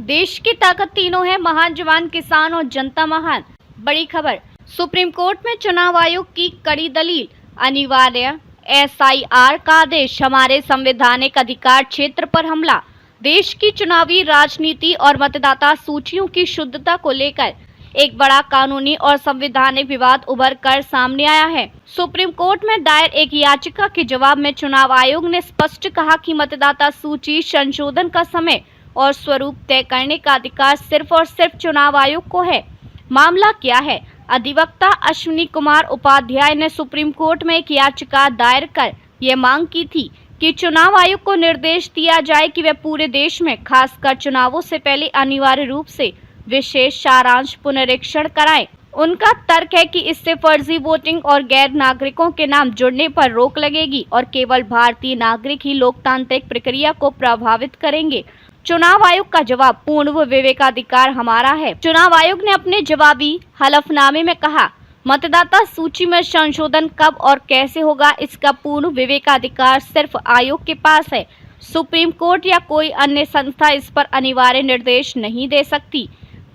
देश की ताकत तीनों है, महान जवान, किसान और जनता महान। बड़ी खबर, सुप्रीम कोर्ट में चुनाव आयोग की कड़ी दलील, अनिवार्य एसआईआर का आदेश, हमारे संवैधानिक अधिकार क्षेत्र पर हमला। देश की चुनावी राजनीति और मतदाता सूचियों की शुद्धता को लेकर एक बड़ा कानूनी और संवैधानिक विवाद उभर कर सामने आया है। सुप्रीम कोर्ट में दायर एक याचिका के जवाब में चुनाव आयोग ने स्पष्ट कहा कि मतदाता सूची संशोधन का समय और स्वरूप तय करने का अधिकार सिर्फ और सिर्फ चुनाव आयोग को है। मामला क्या है? अधिवक्ता अश्विनी कुमार उपाध्याय ने सुप्रीम कोर्ट में एक याचिका दायर कर ये मांग की थी कि चुनाव आयोग को निर्देश दिया जाए कि वह पूरे देश में खासकर चुनावों से पहले अनिवार्य रूप से विशेष सारांश पुनरीक्षण कराएं। उनका तर्क है कि इससे फर्जी वोटिंग और गैर नागरिकों के नाम जुड़ने पर रोक लगेगी और केवल भारतीय नागरिक ही लोकतांत्रिक प्रक्रिया को प्रभावित करेंगे। चुनाव आयोग का जवाब, पूर्ण विवेकाधिकार हमारा है। चुनाव आयोग ने अपने जवाबी हलफनामे में कहा, मतदाता सूची में संशोधन कब और कैसे होगा, इसका पूर्ण विवेकाधिकार सिर्फ आयोग के पास है। सुप्रीम कोर्ट या कोई अन्य संस्था इस पर अनिवार्य निर्देश नहीं दे सकती।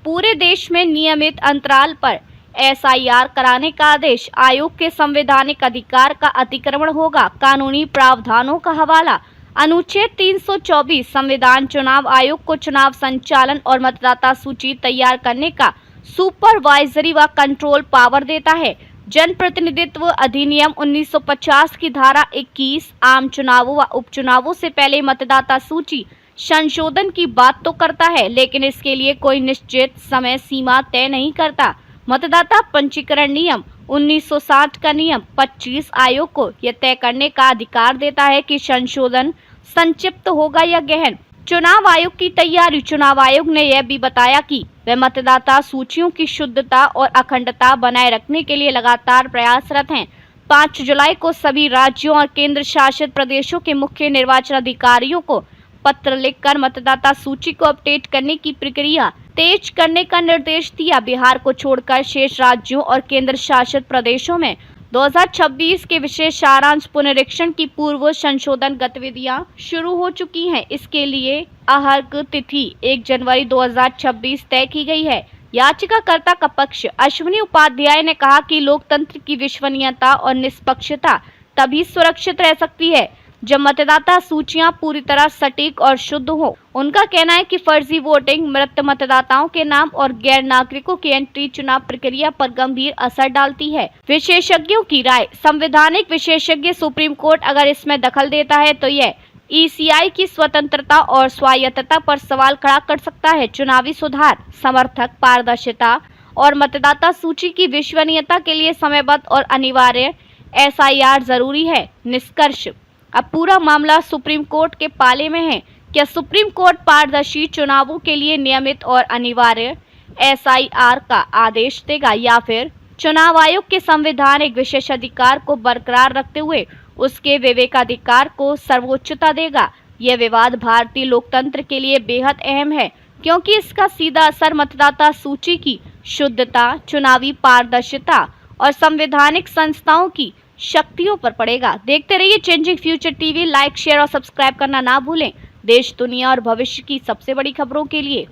पूरे देश में नियमित अंतराल पर एसआईआर कराने का आदेश आयोग के संवैधानिक अधिकार का अतिक्रमण होगा। कानूनी प्रावधानों का हवाला, अनुच्छेद 324 संविधान चुनाव आयोग को चुनाव संचालन और मतदाता सूची तैयार करने का सुपरवाइजरी व कंट्रोल पावर देता है। जन प्रतिनिधित्व अधिनियम 1950 की धारा 21 आम चुनावों व उपचुनावों से पहले मतदाता सूची संशोधन की बात तो करता है, लेकिन इसके लिए कोई निश्चित समय सीमा तय नहीं करता। मतदाता पंजीकरण नियम 1960 का नियम 25 आयोग को यह तय करने का अधिकार देता है कि संशोधन संक्षिप्त होगा या गहन। चुनाव आयोग की तैयारी, चुनाव आयोग ने यह भी बताया कि वह मतदाता सूचियों की शुद्धता और अखंडता बनाए रखने के लिए लगातार प्रयासरत हैं। 5 जुलाई को सभी राज्यों और केंद्र शासित प्रदेशों के मुख्य निर्वाचन अधिकारियों को पत्र लिखकर मतदाता सूची को अपडेट करने की प्रक्रिया तेज करने का निर्देश दिया। बिहार को छोड़कर शेष राज्यों और केंद्र शासित प्रदेशों में 2026 के विशेष सारांश पुनरीक्षण की पूर्व संशोधन गतिविधियां शुरू हो चुकी हैं। इसके लिए आहर्क तिथि 1 जनवरी 2026 तय की गई है। याचिकाकर्ता का पक्ष, अश्विनी उपाध्याय ने कहा कि लोकतंत्र की विश्वसनीयता और निष्पक्षता तभी सुरक्षित रह सकती है जब मतदाता सूचियां पूरी तरह सटीक और शुद्ध हो। उनका कहना है कि फर्जी वोटिंग, मृत मतदाताओं के नाम और गैर नागरिकों की एंट्री चुनाव प्रक्रिया पर गंभीर असर डालती है। विशेषज्ञों की राय, संवैधानिक विशेषज्ञ, सुप्रीम कोर्ट अगर इसमें दखल देता है तो यह ईसीआई की स्वतंत्रता और स्वायत्तता पर सवाल खड़ा कर सकता है। चुनावी सुधार, समर्थक, पारदर्शिता और मतदाता सूची की विश्वसनीयता के लिए समयबद्ध और अनिवार्य एसआईआर जरूरी है। निष्कर्ष, अब पूरा मामला सुप्रीम कोर्ट के पाले में है। क्या सुप्रीम कोर्ट पारदर्शी चुनावों के लिए नियमित और अनिवार्य एसआईआर का आदेश देगा या फिर चुनाव आयोग के संवैधानिक विशेषाधिकार को बरकरार रखते हुए उसके विवेकाधिकार को सर्वोच्चता देगा? यह विवाद भारतीय लोकतंत्र के लिए बेहद अहम है, क्योंकि इसका सीधा असर मतदाता सूची की शुद्धता, चुनावी पारदर्शिता और संवैधानिक संस्थाओं की शक्तियों पर पड़ेगा। देखते रहिए changing future TV. Like, share और सब्सक्राइब करना ना भूलें। देश, दुनिया और भविष्य की सबसे बड़ी खबरों के लिए।